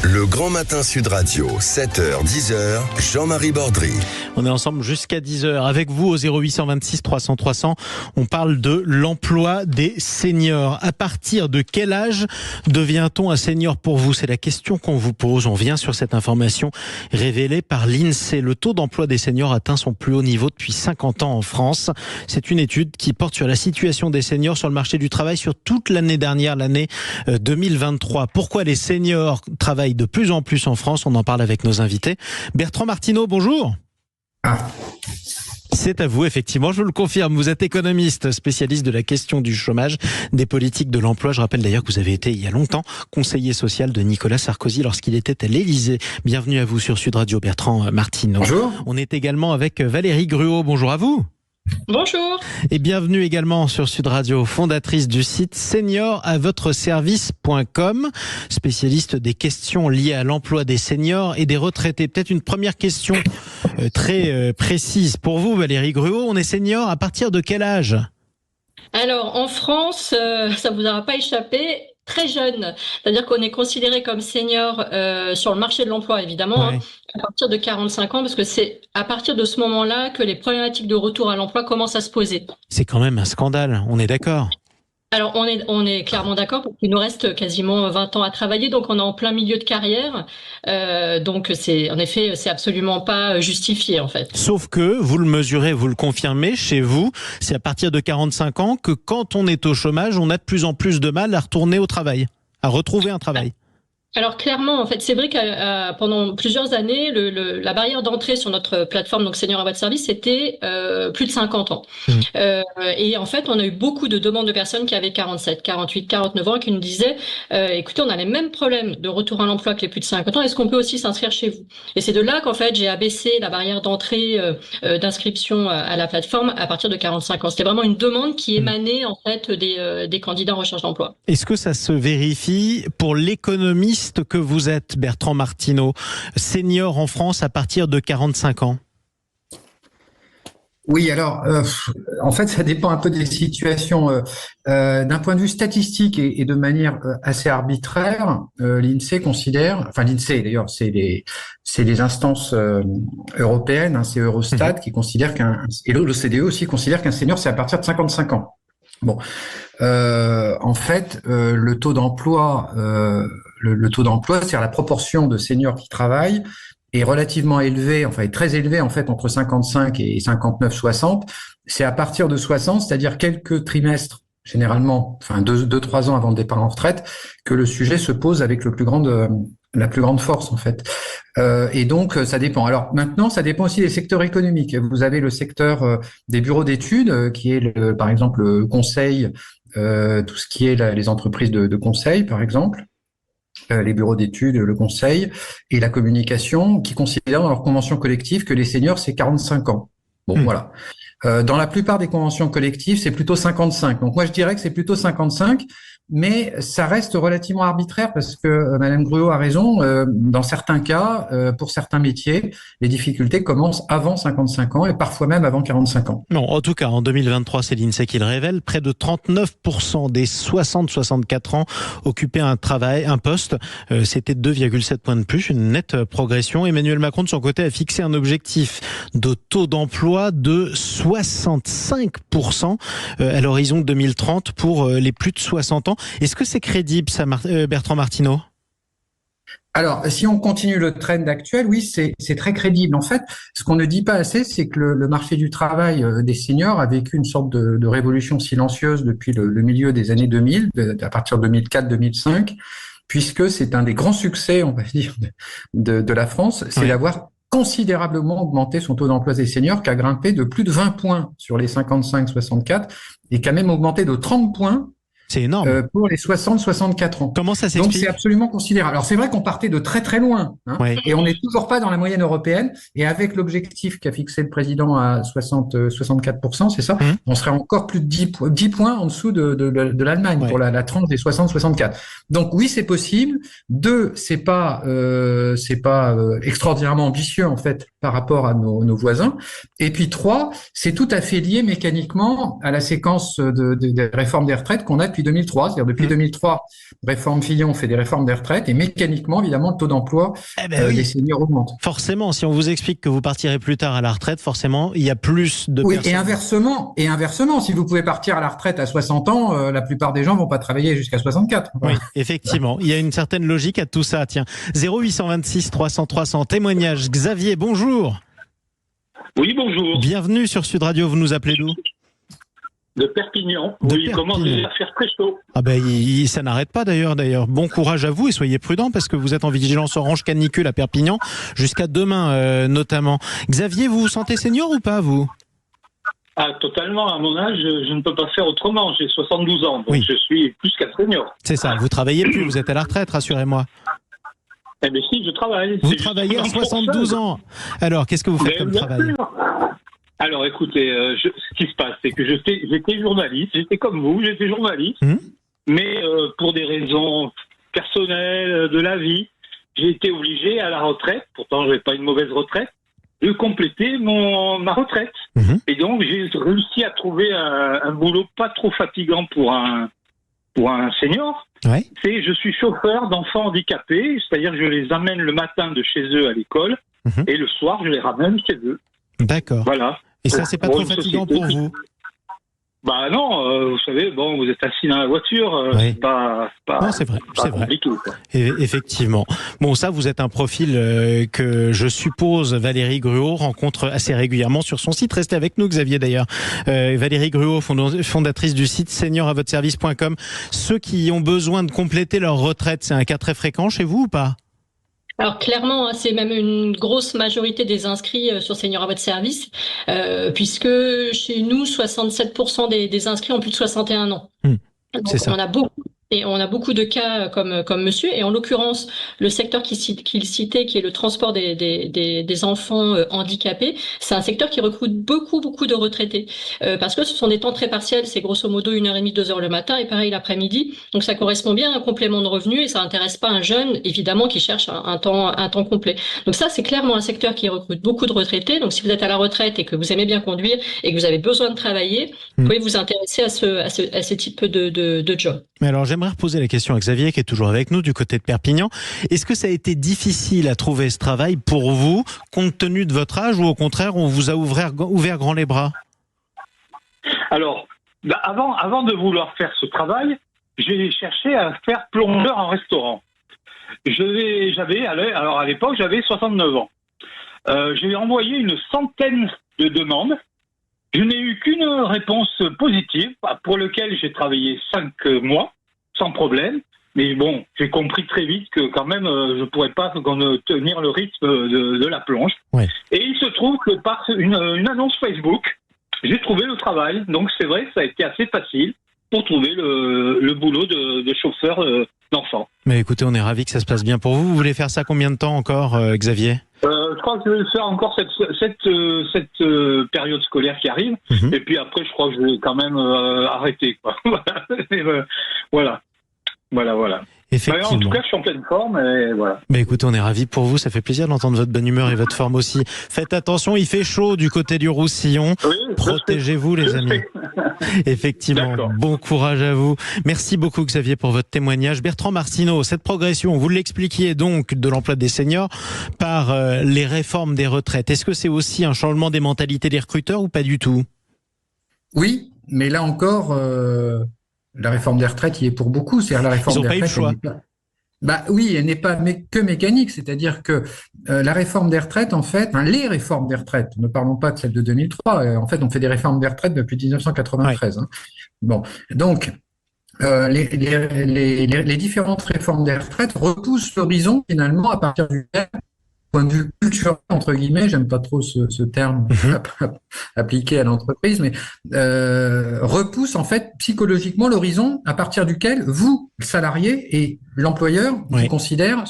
Le Grand Matin Sud Radio, 7h, 10h, Jean-Marie Bordry. On est ensemble jusqu'à 10h avec vous au 0826 300 300. On parle de l'emploi des seniors. À partir de quel âge devient-on un senior pour vous? C'est la question qu'on vous pose. On vient sur cette information révélée par l'INSEE. Le taux d'emploi des seniors atteint son plus haut niveau depuis 50 ans en France. C'est une étude qui porte sur la situation des seniors sur le marché du travail sur toute l'année dernière, l'année 2023. Pourquoi les seniors travaillent de plus en plus en France? On en parle avec nos invités. Bertrand Martineau, bonjour. C'est à vous, effectivement, je vous le confirme. Vous êtes économiste, spécialiste de la question du chômage, des politiques de l'emploi. Je rappelle d'ailleurs que vous avez été, il y a longtemps, conseiller social de Nicolas Sarkozy lorsqu'il était à l'Élysée. Bienvenue à vous sur Sud Radio, Bertrand Martineau. Bonjour. On est également avec Valérie Gruau. Bonjour à vous. Bonjour. Et bienvenue également sur Sud Radio, fondatrice du site senioravotreservice.com, spécialiste des questions liées à l'emploi des seniors et des retraités. Peut-être une première question très précise pour vous, Valérie Gruau. On est senior à partir de quel âge? Alors, en France, ça vous aura pas échappé, très jeune. C'est-à-dire qu'on est considéré comme senior sur le marché de l'emploi, évidemment, Ouais. à partir de 45 ans, parce que c'est à partir de ce moment-là que les problématiques de retour à l'emploi commencent à se poser. C'est quand même un scandale, on est d'accord. Alors, on est clairement d'accord, parce qu'il nous reste quasiment 20 ans à travailler, donc on est en plein milieu de carrière. Donc, en effet, c'est absolument pas justifié, en fait. Sauf que, vous le mesurez, vous le confirmez, chez vous, c'est à partir de 45 ans que quand on est au chômage, on a de plus en plus de mal à retourner au travail, à retrouver un travail. Alors clairement, en fait, c'est vrai que pendant plusieurs années, la barrière d'entrée sur notre plateforme, donc Senior à votre service, c'était plus de 50 ans. Et en fait, on a eu beaucoup de demandes de personnes qui avaient 47, 48, 49 ans et qui nous disaient écoutez, on a les mêmes problèmes de retour à l'emploi que les plus de 50 ans, est-ce qu'on peut aussi s'inscrire chez vous? Et c'est de là qu'en fait, j'ai abaissé la barrière d'entrée d'inscription à la plateforme à partir de 45 ans. C'était vraiment une demande qui émanait en fait des candidats en recherche d'emploi. Est-ce que ça se vérifie pour l'économiste que vous êtes, Bertrand Martineau, senior en France à partir de 45 ans? Oui, alors, en fait, ça dépend un peu des situations. D'un point de vue statistique et de manière assez arbitraire, l'INSEE considère, enfin l'INSEE d'ailleurs, c'est les instances européennes, hein, c'est Eurostat qui considère et l'OCDE aussi considère qu'un senior, c'est à partir de 55 ans. Bon, en fait, le taux d'emploi, c'est-à-dire la proportion de seniors qui travaillent, est relativement élevé, enfin est très élevé en fait entre 55 et 59-60. C'est à partir de 60, c'est-à-dire quelques trimestres, généralement, enfin 2-3 ans avant le départ en retraite, que le sujet se pose avec la plus grande force en fait. Et donc ça dépend. Alors maintenant, ça dépend aussi des secteurs économiques. Vous avez le secteur des bureaux d'études, qui est par exemple le conseil, tout ce qui est les entreprises de conseil par exemple. Les bureaux d'études, le conseil et la communication qui considèrent dans leur convention collective que les seniors, c'est 45 ans. Bon, voilà. Dans la plupart des conventions collectives, c'est plutôt 55. Donc moi, je dirais que c'est plutôt 55, mais ça reste relativement arbitraire parce que Madame Gruau a raison. Dans certains cas, pour certains métiers, les difficultés commencent avant 55 ans et parfois même avant 45 ans. Non, en tout cas, en 2023, c'est l'INSEE qui le révèle, près de 39% des 60-64 ans occupaient un poste. C'était 2,7 points de plus, une nette progression. Emmanuel Macron, de son côté, a fixé un objectif de taux d'emploi de 65% à l'horizon 2030 pour les plus de 60 ans. Est-ce que c'est crédible, ça, Bertrand Martineau? Alors, si on continue le trend actuel, oui, c'est très crédible. En fait, ce qu'on ne dit pas assez, c'est que le marché du travail des seniors a vécu une sorte de révolution silencieuse depuis le milieu des années 2000, à partir de 2004-2005, puisque c'est un des grands succès, on va dire, de la France, c'est d'avoir considérablement augmenté son taux d'emploi des seniors, qui a grimpé de plus de 20 points sur les 55-64 et qui a même augmenté de 30 points. C'est énorme. Pour les 60-64 ans. Comment ça s'explique? Donc c'est absolument considérable. Alors c'est vrai qu'on partait de très très loin, hein, et on n'est toujours pas dans la moyenne européenne. Et avec l'objectif qu'a fixé le président à 64%, c'est ça, on serait encore plus de 10 points en dessous de l'Allemagne pour la tranche des 60-64. Donc oui, c'est possible. 2, c'est pas extraordinairement ambitieux en fait par rapport à nos voisins. Et puis 3, c'est tout à fait lié mécaniquement à la séquence des réformes des retraites qu'on a depuis 2003. C'est-à-dire depuis 2003, réforme Fillon fait des réformes des retraites et mécaniquement, évidemment, le taux d'emploi des seniors augmente. Forcément, si on vous explique que vous partirez plus tard à la retraite, forcément, il y a plus de personnes. Et inversement, si vous pouvez partir à la retraite à 60 ans, la plupart des gens vont pas travailler jusqu'à 64. Oui, effectivement. Il y a une certaine logique à tout ça. Tiens, 0826 300 300, témoignage. Xavier, bonjour. Oui, bonjour. Bienvenue sur Sud Radio. Vous nous appelez d'où ? De Perpignan. Il commence à faire très chaud. Ah ben, ça n'arrête pas d'ailleurs. Bon courage à vous et soyez prudents parce que vous êtes en vigilance orange canicule à Perpignan jusqu'à demain notamment. Xavier, vous vous sentez senior ou pas, vous ? Ah, totalement. À mon âge, je ne peux pas faire autrement. J'ai 72 ans, donc je suis plus qu'un senior. C'est ça. Vous travaillez plus. Vous êtes à la retraite, rassurez-moi. Eh bien si, je travaille. Vous travaillez à 72 ans. Alors, qu'est-ce que vous faites comme travail ? Alors, écoutez, ce qui se passe, c'est que j'étais journaliste. J'étais comme vous, j'étais journaliste. Mais pour des raisons personnelles de la vie, j'ai été obligé à la retraite, pourtant je n'avais pas une mauvaise retraite, de compléter ma retraite. Et donc, j'ai réussi à trouver un boulot pas trop fatigant pour un senior. Ouais. Je suis chauffeur d'enfants handicapés, c'est-à-dire que je les amène le matin de chez eux à l'école et le soir, je les ramène chez eux. D'accord. Voilà. Et ça, c'est pas trop fatigant pour vous ? Bah non, vous savez, bon, vous êtes assis dans la voiture, c'est pas non, c'est vrai, c'est compliqué, vrai. Quoi. Effectivement. Bon, ça, vous êtes un profil que je suppose Valérie Gruau rencontre assez régulièrement sur son site. Restez avec nous, Xavier, d'ailleurs. Valérie Gruau, fondatrice du site senioravotreservice.com. Ceux qui ont besoin de compléter leur retraite, c'est un cas très fréquent chez vous ou pas ? Alors clairement, c'est même une grosse majorité des inscrits sur Senior à votre service, puisque chez nous, 67% des inscrits ont plus de 61 ans. Donc c'est ça. On a beaucoup de cas comme monsieur, et en l'occurrence, le secteur qu'il citait, qui est le transport des enfants handicapés, c'est un secteur qui recrute beaucoup de retraités, parce que ce sont des temps très partiels, c'est grosso modo 1h30, 2h le matin, et pareil l'après-midi, donc ça correspond bien à un complément de revenu, et ça n'intéresse pas un jeune, évidemment, qui cherche un temps complet. Donc ça, c'est clairement un secteur qui recrute beaucoup de retraités, donc si vous êtes à la retraite et que vous aimez bien conduire, et que vous avez besoin de travailler, vous pouvez vous intéresser à ce type de job. Mais alors, j'aimerais reposer la question à Xavier, qui est toujours avec nous, du côté de Perpignan. Est-ce que ça a été difficile à trouver ce travail pour vous, compte tenu de votre âge, ou au contraire, on vous a ouvert grand les bras ? Alors, avant de vouloir faire ce travail, j'ai cherché à faire plongeur en restaurant. Alors à l'époque, j'avais 69 ans. J'ai envoyé une centaine de demandes. Je n'ai eu qu'une réponse positive, pour laquelle j'ai travaillé 5 mois, sans problème. Mais bon, j'ai compris très vite que quand même, je ne pourrais pas tenir le rythme de la plonge. Ouais. Et il se trouve que par une annonce Facebook, j'ai trouvé le travail. Donc c'est vrai que ça a été assez facile pour trouver le boulot de chauffeur d'enfants. Mais écoutez, on est ravis que ça se passe bien pour vous. Vous voulez faire ça combien de temps encore, Xavier ? Je crois que je vais faire encore cette période scolaire qui arrive. Et puis après, je crois que je vais quand même arrêter, quoi. Voilà. Effectivement. En tout cas, je suis en pleine forme et voilà. Mais écoutez, on est ravis pour vous. Ça fait plaisir d'entendre votre bonne humeur et votre forme aussi. Faites attention, il fait chaud du côté du Roussillon. Oui, protégez-vous, les amis. Effectivement. D'accord. Bon courage à vous. Merci beaucoup, Xavier, pour votre témoignage. Bertrand Martineau, cette progression, vous l'expliquiez donc de l'emploi des seniors par les réformes des retraites. Est-ce que c'est aussi un changement des mentalités des recruteurs ou pas du tout ? Oui, mais là encore, la réforme des retraites y est pour beaucoup. C'est-à-dire la réforme des retraites. Elle n'est pas que mécanique. C'est-à-dire que la réforme des retraites, en fait, les réformes des retraites, ne parlons pas de celle de 2003. En fait, on fait des réformes des retraites depuis 1993. Ouais. Bon, donc les différentes réformes des retraites repoussent l'horizon finalement à partir du point de vue culturel, entre guillemets, j'aime pas trop ce terme appliqué à l'entreprise, mais repousse en fait psychologiquement l'horizon à partir duquel vous, le salarié, et l'employeur vous considère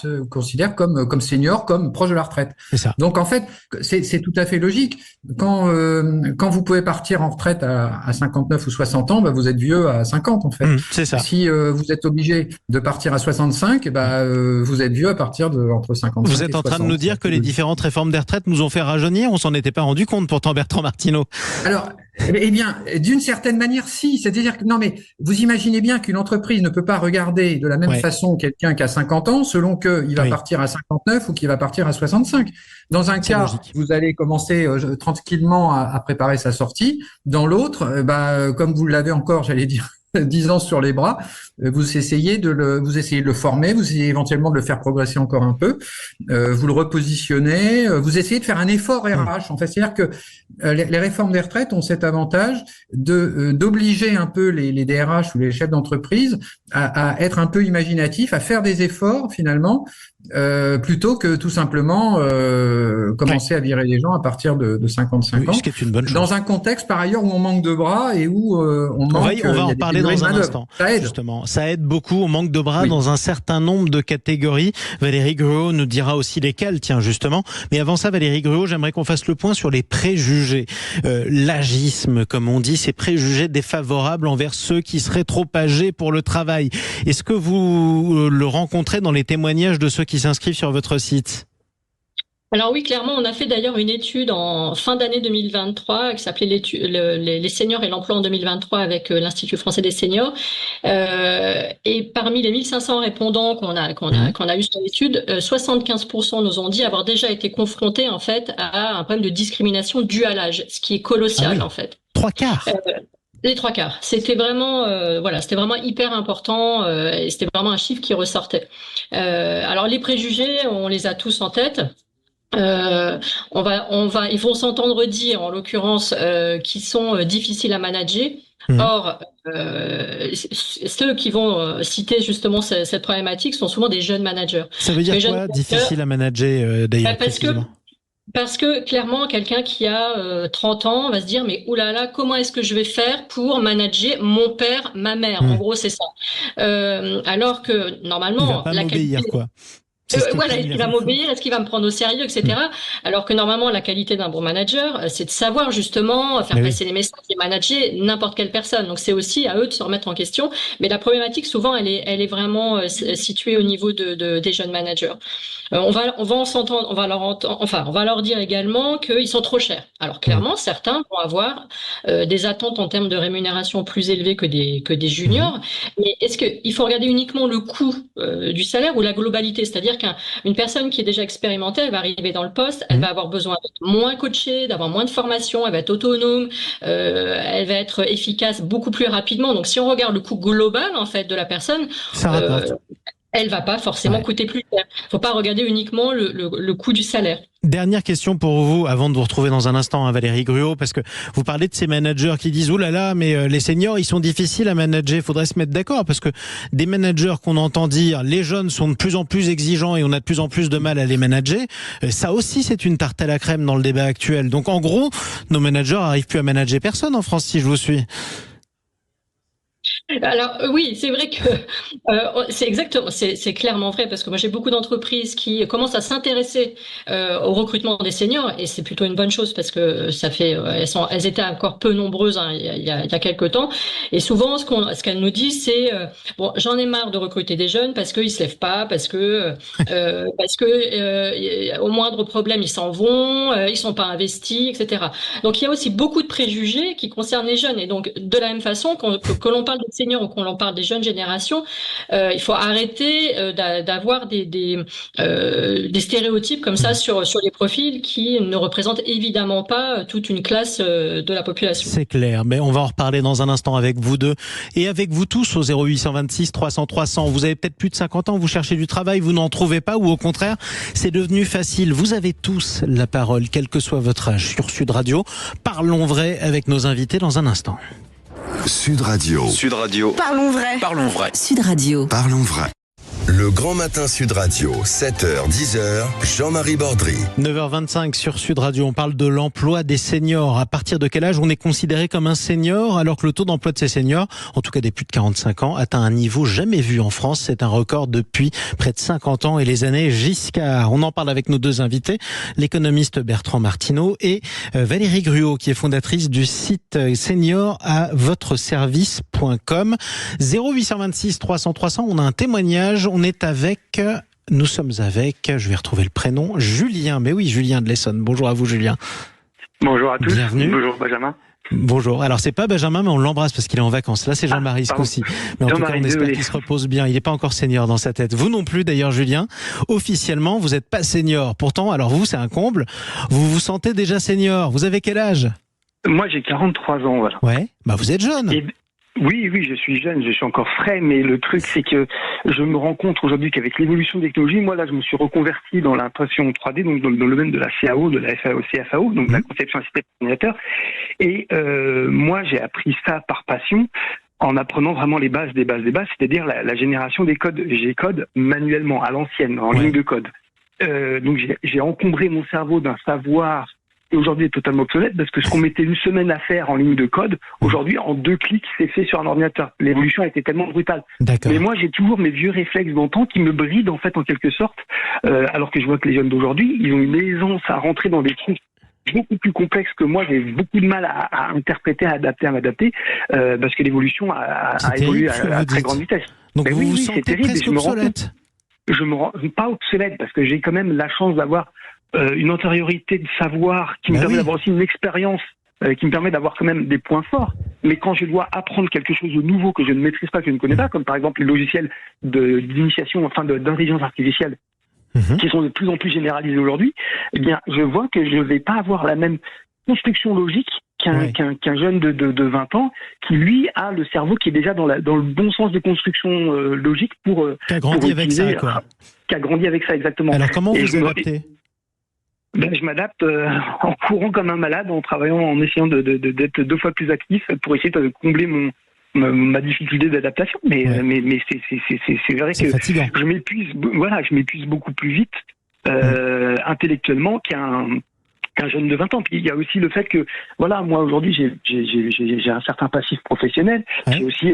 comme senior, comme proche de la retraite. C'est ça. Donc en fait, c'est tout à fait logique. Quand vous pouvez partir en retraite à 59 ou 60 ans, vous êtes vieux à 50 en fait. C'est ça. Si vous êtes obligé de partir à 65, vous êtes vieux à partir de entre 55 vous êtes en train de nous dire que les différentes réformes des retraites nous ont fait rajeunir. On s'en était pas rendu compte pourtant, Bertrand Martineau. Alors, Eh bien, d'une certaine manière, si. C'est-à-dire que, non, mais vous imaginez bien qu'une entreprise ne peut pas regarder de la même façon quelqu'un qui a 50 ans selon qu'il va partir à 59 ou qu'il va partir à 65. Dans un cas, logique. Vous allez commencer tranquillement à préparer sa sortie. Dans l'autre, comme vous l'avez encore, j'allais dire, 10 ans sur les bras, vous essayez de le former, vous essayez éventuellement de le faire progresser encore un peu, vous le repositionnez, vous essayez de faire un effort RH. En fait, c'est-à-dire que les réformes des retraites ont cet avantage d'obliger un peu les DRH ou les chefs d'entreprise à être un peu imaginatifs, à faire des efforts finalement, plutôt que tout simplement commencer à virer les gens à partir de 55 ans. Ce qui est une bonne chose. Dans un contexte par ailleurs où on manque de bras et où on manque. On va en parler dans un instant. Ça aide. Justement, ça aide beaucoup. On manque de bras dans un certain nombre de catégories. Valérie Gruau nous dira aussi lesquelles, tiens justement. Mais avant ça, Valérie Gruau, j'aimerais qu'on fasse le point sur les préjugés. L'agisme, comme on dit, ces préjugés défavorables envers ceux qui seraient trop âgés pour le travail. Est-ce que vous le rencontrez dans les témoignages de ceux qui s'inscrivent sur votre site ? Alors oui, clairement, on a fait d'ailleurs une étude en fin d'année 2023 qui s'appelait les seniors et l'emploi en 2023 avec l'Institut français des seniors. Et parmi les 1500 répondants qu'on a eu sur l'étude, 75% nous ont dit avoir déjà été confrontés en fait à un problème de discrimination due à l'âge, ce qui est colossal en fait. 3/4. Les 3/4. C'était vraiment, c'était vraiment hyper important et c'était vraiment un chiffre qui ressortait. Alors les préjugés, on les a tous en tête. Ils vont s'entendre dire, en l'occurrence, qu'ils sont difficiles à manager. Or, ceux qui vont citer justement cette problématique sont souvent des jeunes managers. Ça veut dire quoi, difficile à manager d'ailleurs? Parce que clairement, quelqu'un qui a 30 ans va se dire mais oulala, comment est-ce que je vais faire pour manager mon père, ma mère? En gros, c'est ça. Alors que normalement, il va pas m'obéir, quoi. Est-ce qu'il va m'obéir, est-ce qu'il va me prendre au sérieux, etc. Alors que normalement, la qualité d'un bon manager, c'est de savoir justement faire passer les messages et manager n'importe quelle personne. Donc c'est aussi à eux de se remettre en question. Mais la problématique, souvent, elle est vraiment située au niveau des jeunes managers. On va leur dire également qu'ils sont trop chers. Alors clairement, certains vont avoir des attentes en termes de rémunération plus élevées que des juniors. Mais est-ce qu'il faut regarder uniquement le coût du salaire ou la globalité? C'est-à-dire qu'une personne qui est déjà expérimentée, elle va arriver dans le poste, elle va avoir besoin d'être moins coachée, d'avoir moins de formation, elle va être autonome, elle va être efficace beaucoup plus rapidement. Donc si on regarde le coût global en fait de la personne, elle va pas forcément coûter plus cher. Faut pas regarder uniquement le coût du salaire. Dernière question pour vous, avant de vous retrouver dans un instant, Valérie Gruau, parce que vous parlez de ces managers qui disent « Oh là là, mais les seniors, ils sont difficiles à manager. » Il faudrait se mettre d'accord, parce que des managers qu'on entend dire « Les jeunes sont de plus en plus exigeants et on a de plus en plus de mal à les manager », ça aussi, c'est une tarte à la crème dans le débat actuel. Donc en gros, nos managers n'arrivent plus à manager personne en France, si je vous suis. Alors oui, c'est vrai que c'est clairement vrai parce que moi j'ai beaucoup d'entreprises qui commencent à s'intéresser au recrutement des seniors et c'est plutôt une bonne chose parce que ça fait elles étaient encore peu nombreuses il y a quelques temps et souvent ce qu'elles nous disent c'est bon, j'en ai marre de recruter des jeunes parce qu'ils se lèvent pas, parce que au moindre problème ils s'en vont, ils sont pas investis, etc. Donc il y a aussi beaucoup de préjugés qui concernent les jeunes et donc de la même façon que l'on parle de seniors ou qu'on en parle des jeunes générations, il faut arrêter d'avoir des stéréotypes comme ça sur les profils qui ne représentent évidemment pas toute une classe de la population. C'est clair, mais on va en reparler dans un instant avec vous deux et avec vous tous au 0826 300 300. Vous avez peut-être plus de 50 ans, vous cherchez du travail, vous n'en trouvez pas ou au contraire, c'est devenu facile. Vous avez tous la parole, quel que soit votre âge, sur Sud Radio. Parlons vrai avec nos invités dans un instant. Sud Radio. Sud Radio. Parlons vrai. Parlons vrai. Sud Radio. Parlons vrai. Le Grand Matin Sud Radio, 7h, 10h, Jean-Marie Bordry. 9h25 sur Sud Radio, on parle de l'emploi des seniors. À partir de quel âge on est considéré comme un senior alors que le taux d'emploi de ces seniors, en tout cas des plus de 45 ans, atteint un niveau jamais vu en France. C'est un record depuis près de 50 ans et les années Giscard. On en parle avec nos deux invités, l'économiste Bertrand Martineau et Valérie Gruau qui est fondatrice du site senior@votreservice.com. 0826 300 300, on a un témoignage. Nous sommes avec, je vais retrouver le prénom, Julien. Mais oui, Julien de l'Essonne. Bonjour à vous, Julien. Bonjour à tous. Bienvenue. Bonjour, Benjamin. Bonjour. Alors, c'est pas Benjamin, mais on l'embrasse parce qu'il est en vacances. Là, c'est Jean-Marie Scoussi. Mais en tout cas, on espère qu'il se repose bien. Il n'est pas encore senior dans sa tête. Vous non plus, d'ailleurs, Julien. Officiellement, vous n'êtes pas senior. Pourtant, alors vous, c'est un comble. Vous vous sentez déjà senior. Vous avez quel âge ? Moi, j'ai 43 ans, voilà. Ouais. Bah, vous êtes jeune. Oui, je suis jeune, je suis encore frais, mais le truc, c'est que je me rends compte aujourd'hui qu'avec l'évolution des technologies, moi, là, je me suis reconverti dans l'impression 3D, donc dans le domaine de la CAO, de la CFAO, donc la conception assistée par ordinateur. Et moi, j'ai appris ça par passion, en apprenant vraiment les bases des bases des bases, c'est-à-dire la génération des codes G-code manuellement, à l'ancienne, en ligne de code. Donc, j'ai encombré mon cerveau d'un savoir et aujourd'hui est totalement obsolète parce que ce qu'on mettait une semaine à faire en ligne de code, aujourd'hui en 2 clics c'est fait sur un ordinateur. L'évolution a été tellement brutale. D'accord. Mais moi j'ai toujours mes vieux réflexes d'antan qui me brident en fait en quelque sorte, alors que je vois que les jeunes d'aujourd'hui ils ont une aisance à rentrer dans des trucs beaucoup plus complexes que moi. J'ai beaucoup de mal à interpréter, à m'adapter parce que l'évolution a évolué à très grande vitesse. Donc vous vous sentez c'est terrible, presque obsolète. Je me rends pas obsolète parce que j'ai quand même la chance d'avoir une antériorité de savoir qui me permet d'avoir aussi une expérience qui me permet d'avoir quand même des points forts. Mais quand je dois apprendre quelque chose de nouveau que je ne maîtrise pas, que je ne connais pas, comme par exemple les logiciels d'initiation, enfin d'intelligence artificielle, qui sont de plus en plus généralisés aujourd'hui, eh bien, je vois que je ne vais pas avoir la même construction logique qu'un jeune de 20 ans qui, lui, a le cerveau qui est déjà dans le bon sens de construction logique pour... Qui a grandi avec ça, quoi. Qui a grandi avec ça, exactement. Alors, comment vous adaptez ? Je m'adapte en courant comme un malade, en travaillant, en essayant d'être 2 fois plus actif pour essayer de combler ma difficulté d'adaptation. Mais c'est vrai que fatigant. je m'épuise beaucoup plus vite intellectuellement qu'un jeune de 20 ans. Puis il y a aussi le fait que, voilà, moi aujourd'hui j'ai un certain passif professionnel. J'ai aussi,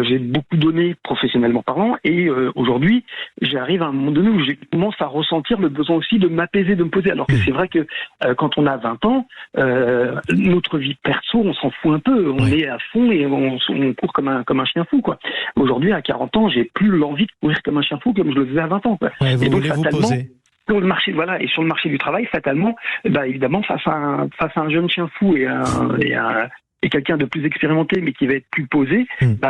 j'ai beaucoup donné professionnellement parlant. Et aujourd'hui, j'arrive à un moment donné où je commence à ressentir le besoin aussi de m'apaiser, de me poser. Alors que c'est vrai que quand on a 20 ans, notre vie perso, on s'en fout un peu. On est à fond et on court comme un chien fou, quoi. Aujourd'hui, à 40 ans, j'ai plus l'envie de courir comme un chien fou comme je le faisais à 20 ans, quoi. Ouais, vous voulez vous poser. Sur le marché, et sur le marché du travail, fatalement, évidemment, face à un jeune chien fou et quelqu'un de plus expérimenté, mais qui va être plus posé,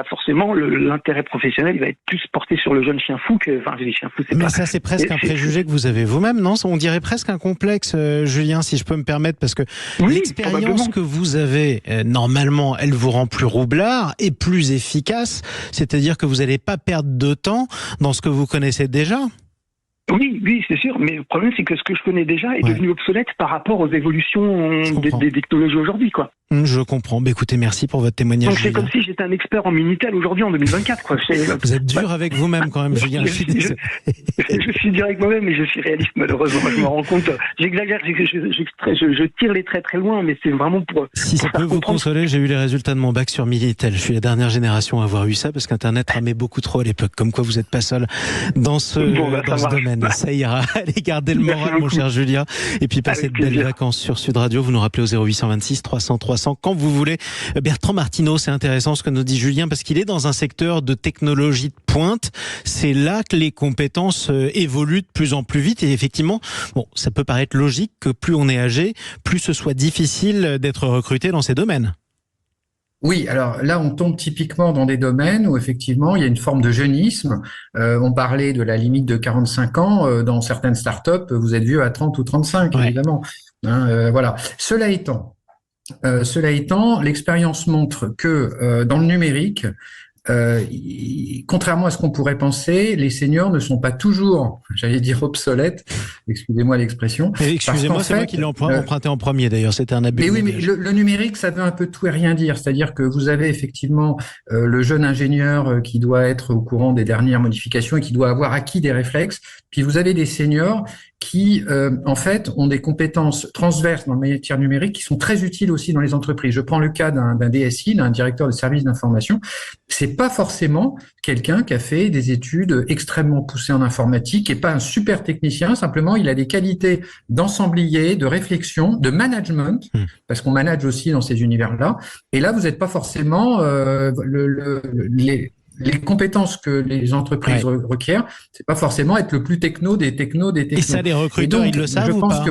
forcément, l'intérêt professionnel, il va être plus porté sur le jeune chien fou que, je dis chien fou, c'est mais pas... ça, c'est presque un préjugé que vous avez vous-même, non ? On dirait presque un complexe, Julien, si je peux me permettre, parce que l'expérience que vous avez, normalement, elle vous rend plus roublard et plus efficace, c'est-à-dire que vous n'allez pas perdre de temps dans ce que vous connaissez déjà. Oui, c'est sûr, mais le problème, c'est que ce que je connais déjà est devenu obsolète par rapport aux évolutions des technologies aujourd'hui, quoi. Je comprends. Écoutez, merci pour votre témoignage. Donc c'est comme si j'étais un expert en Minitel aujourd'hui en 2024, quoi. Vous êtes dur avec vous-même quand même, Julien. Je suis dur avec moi-même, mais je suis réaliste, malheureusement. Je me rends compte. J'exagère, je tire les traits très loin, mais c'est vraiment pour... Si ça peut vous consoler, j'ai eu les résultats de mon bac sur Minitel. Je suis la dernière génération à avoir eu ça, parce qu'Internet ramait beaucoup trop à l'époque. Comme quoi, vous n'êtes pas seul dans ce domaine. Ça ira. Allez, gardez le moral, mon cher Julien. Et puis, passez de belles vacances sur Sud Radio. Vous nous rappelez au 0826 300 300 quand vous voulez. Bertrand Martineau, c'est intéressant ce que nous dit Julien, parce qu'il est dans un secteur de technologie de pointe. C'est là que les compétences évoluent de plus en plus vite. Et effectivement, ça peut paraître logique que plus on est âgé, plus ce soit difficile d'être recruté dans ces domaines. Oui, alors là, on tombe typiquement dans des domaines où effectivement, il y a une forme de jeunisme. On parlait de la limite de 45 ans. Dans certaines startups, vous êtes vieux à 30 ou 35, évidemment. Voilà. Cela étant, l'expérience montre que dans le numérique, contrairement à ce qu'on pourrait penser, les seniors ne sont pas toujours, j'allais dire obsolètes, excusez-moi l'expression. Excusez-moi, c'est moi qui l'ai emprunté en premier d'ailleurs, c'était un abus. Mais oui, mais le numérique, ça veut un peu tout et rien dire, c'est-à-dire que vous avez effectivement le jeune ingénieur qui doit être au courant des dernières modifications et qui doit avoir acquis des réflexes, puis vous avez des seniors qui, en fait, ont des compétences transverses dans le métier numérique qui sont très utiles aussi dans les entreprises. Je prends le cas d'un DSI, d'un directeur de service d'information. C'est pas forcément quelqu'un qui a fait des études extrêmement poussées en informatique et pas un super technicien. Simplement, il a des qualités d'ensemblier, de réflexion, de management, parce qu'on manage aussi dans ces univers-là. Et là, vous n'êtes pas forcément les compétences que les entreprises requièrent, c'est pas forcément être le plus techno des technos. Et ça, les recruteurs, ils le savent ou pas ?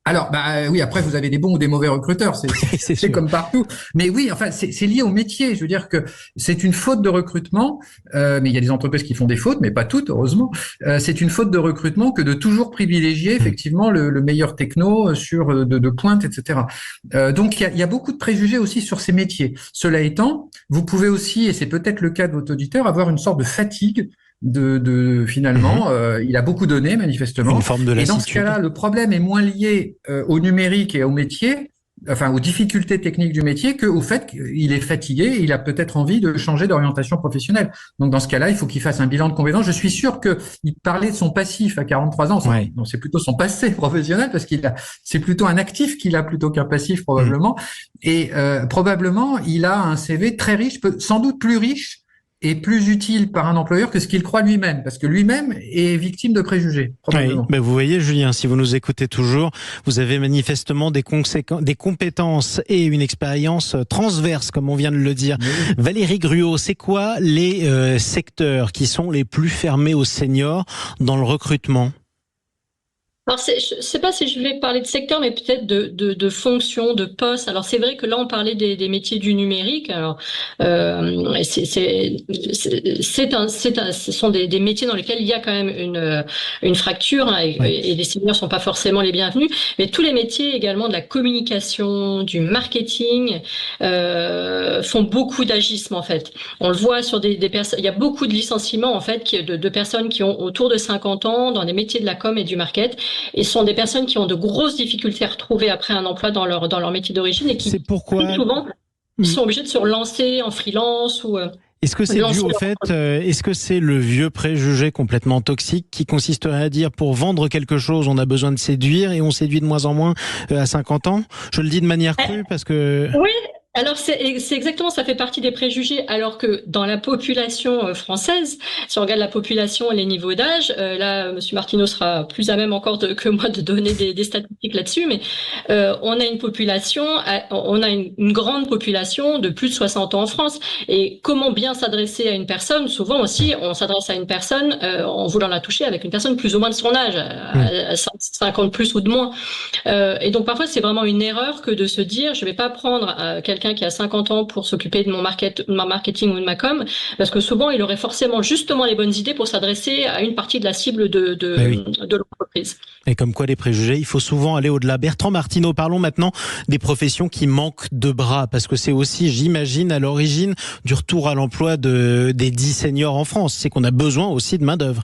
Alors, oui, après, vous avez des bons ou des mauvais recruteurs, c'est comme partout. Mais oui, enfin, c'est lié au métier. Je veux dire que c'est une faute de recrutement, mais il y a des entreprises qui font des fautes, mais pas toutes, heureusement. C'est une faute de recrutement que de toujours privilégier effectivement le meilleur techno sur de pointe, etc. Donc, il y a beaucoup de préjugés aussi sur ces métiers. Cela étant, vous pouvez aussi, et c'est peut-être le cas de votre auditeur, avoir une sorte de fatigue finalement, il a beaucoup donné manifestement. Une forme de lassitude. Et dans ce cas-là, le problème est moins lié au numérique et au métier, enfin aux difficultés techniques du métier, qu'au fait qu'il est fatigué et il a peut-être envie de changer d'orientation professionnelle. Donc dans ce cas-là, il faut qu'il fasse un bilan de compétences. Je suis sûr qu'il parlait de son passif à 43 ans. Ouais. Non, c'est plutôt son passé professionnel parce c'est plutôt un actif qu'il a plutôt qu'un passif probablement. Et probablement, il a un CV très riche, sans doute plus riche est plus utile par un employeur que ce qu'il croit lui-même, parce que lui-même est victime de préjugés, probablement. Oui, vous voyez, Julien, si vous nous écoutez toujours, vous avez manifestement des compétences et une expérience transverse, comme on vient de le dire. Oui. Valérie Gruot, c'est quoi les secteurs qui sont les plus fermés aux seniors dans le recrutement ? Alors, je ne sais pas si je vais parler de secteur, mais peut-être de fonction, de poste. Alors, c'est vrai que là, on parlait des métiers du numérique. Alors, ce sont des métiers dans lesquels il y a quand même une fracture, hein, et les seniors sont pas forcément les bienvenus. Mais tous les métiers également de la communication, du marketing, font beaucoup d'agisme en fait. On le voit sur des personnes. Il y a beaucoup de licenciements en fait de personnes qui ont autour de 50 ans dans des métiers de la com et du market. Et ce sont des personnes qui ont de grosses difficultés à retrouver après un emploi dans leur métier d'origine et qui souvent sont obligés de se relancer en freelance ou est-ce que c'est dû au fait, est-ce que c'est le vieux préjugé complètement toxique qui consisterait à dire pour vendre quelque chose, on a besoin de séduire et on séduit de moins en moins à 50 ans? Je le dis de manière crue parce que... Oui. Alors c'est exactement, ça fait partie des préjugés, alors que dans la population française, si on regarde la population, les niveaux d'âge, là Monsieur Martineau sera plus à même encore que moi de donner des statistiques là-dessus, mais on a une grande population de plus de 60 ans en France. Et comment bien s'adresser à une personne? Souvent aussi, on s'adresse à une personne en voulant la toucher avec une personne plus ou moins de son âge, à 50 plus ou de moins. Et donc parfois c'est vraiment une erreur que de se dire je vais pas prendre quelqu'un qui a 50 ans pour s'occuper de mon marketing ou de ma com, parce que souvent il aurait forcément justement les bonnes idées pour s'adresser à une partie de la cible de l'entreprise. Et comme quoi les préjugés, il faut souvent aller au-delà. Bertrand Martineau, parlons maintenant des professions qui manquent de bras, parce que c'est aussi, j'imagine, à l'origine du retour à l'emploi des 10 seniors en France, c'est qu'on a besoin aussi de main-d'œuvre.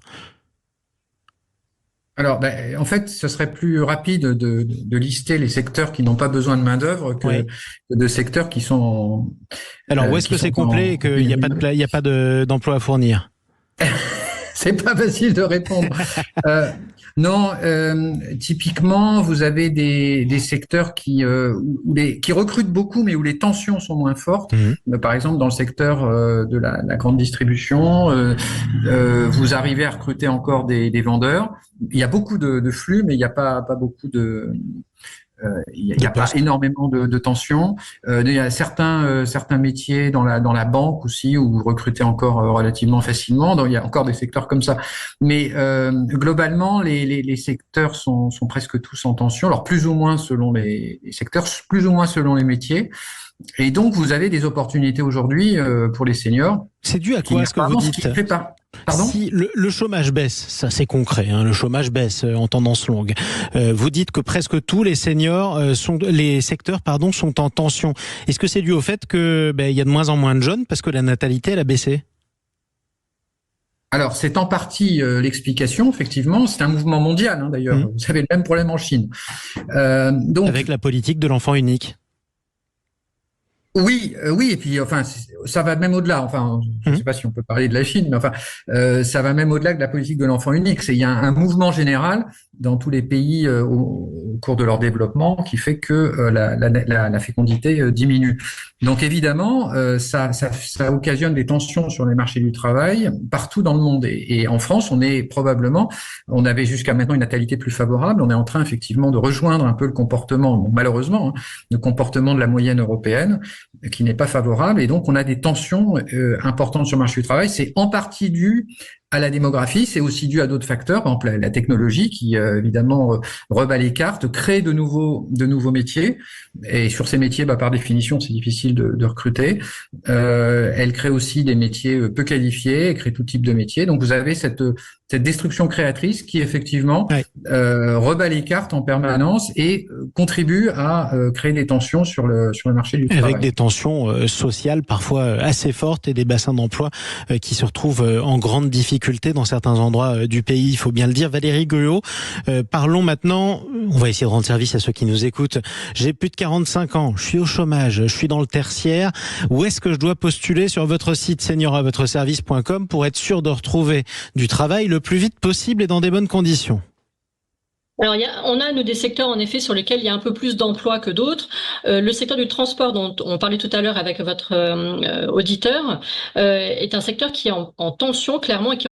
Alors, en fait, ce serait plus rapide de lister les secteurs qui n'ont pas besoin de main-d'œuvre que de secteurs qui sont. Alors, où est-ce que c'est complet et qu'il n'y a pas d'emploi à fournir? C'est pas facile de répondre. Non, typiquement, vous avez des secteurs qui recrutent beaucoup, mais où les tensions sont moins fortes. Par exemple, dans le secteur de la grande distribution, vous arrivez à recruter encore des vendeurs. Il y a beaucoup de flux, mais il n'y a pas beaucoup de... il n'y a pas énormément de tensions. Il y a certains métiers dans la banque aussi où vous recrutez encore relativement facilement. Donc, il y a encore des secteurs comme ça. Mais globalement, les secteurs sont presque tous en tension. Alors plus ou moins selon les secteurs, plus ou moins selon les métiers. Et donc, vous avez des opportunités aujourd'hui pour les seniors. C'est dû à quoi ce que vous dites? Pardon? Si le chômage baisse, ça c'est concret, hein, le chômage baisse en tendance longue. Vous dites que presque tous les seniors les secteurs sont en tension. Est-ce que c'est dû au fait que il y a de moins en moins de jeunes parce que la natalité elle a baissé? Alors, c'est en partie l'explication, effectivement. C'est un mouvement mondial, hein, d'ailleurs. Vous avez le même problème en Chine. Donc, avec la politique de l'enfant unique. Oui, et puis enfin ça va même au-delà. Enfin, je ne sais pas si on peut parler de la Chine, mais enfin ça va même au-delà de la politique de l'enfant unique. Il y a un mouvement général dans tous les pays au cours de leur développement qui fait que la fécondité diminue. Donc évidemment, ça occasionne des tensions sur les marchés du travail partout dans le monde. Et en France, on avait jusqu'à maintenant une natalité plus favorable. On est en train effectivement de rejoindre un peu le comportement, malheureusement, le comportement de la moyenne européenne, qui n'est pas favorable, et donc on a des tensions importantes sur le marché du travail. C'est en partie dû à la démographie, c'est aussi dû à d'autres facteurs, par exemple la technologie qui évidemment rebat les cartes, crée de nouveaux métiers, et sur ces métiers, par définition, c'est difficile de recruter. Elle crée aussi des métiers peu qualifiés, elle crée tout type de métiers. Donc vous avez cette destruction créatrice qui effectivement rebat les cartes en permanence et contribue à créer des tensions sur le marché du travail. Avec des tensions sociales parfois assez fortes et des bassins d'emploi qui se retrouvent en grande difficulté dans certains endroits du pays, il faut bien le dire. Valérie Gueot, parlons maintenant, on va essayer de rendre service à ceux qui nous écoutent. J'ai plus de 45 ans, je suis au chômage, je suis dans le tertiaire. Où est-ce que je dois postuler sur votre site senior-à-votre-service.com pour être sûr de retrouver du travail le plus vite possible et dans des bonnes conditions? Alors, on a, nous, des secteurs, en effet, sur lesquels il y a un peu plus d'emplois que d'autres. Le secteur du transport, dont on parlait tout à l'heure avec votre auditeur, est un secteur qui est en tension, clairement, et qui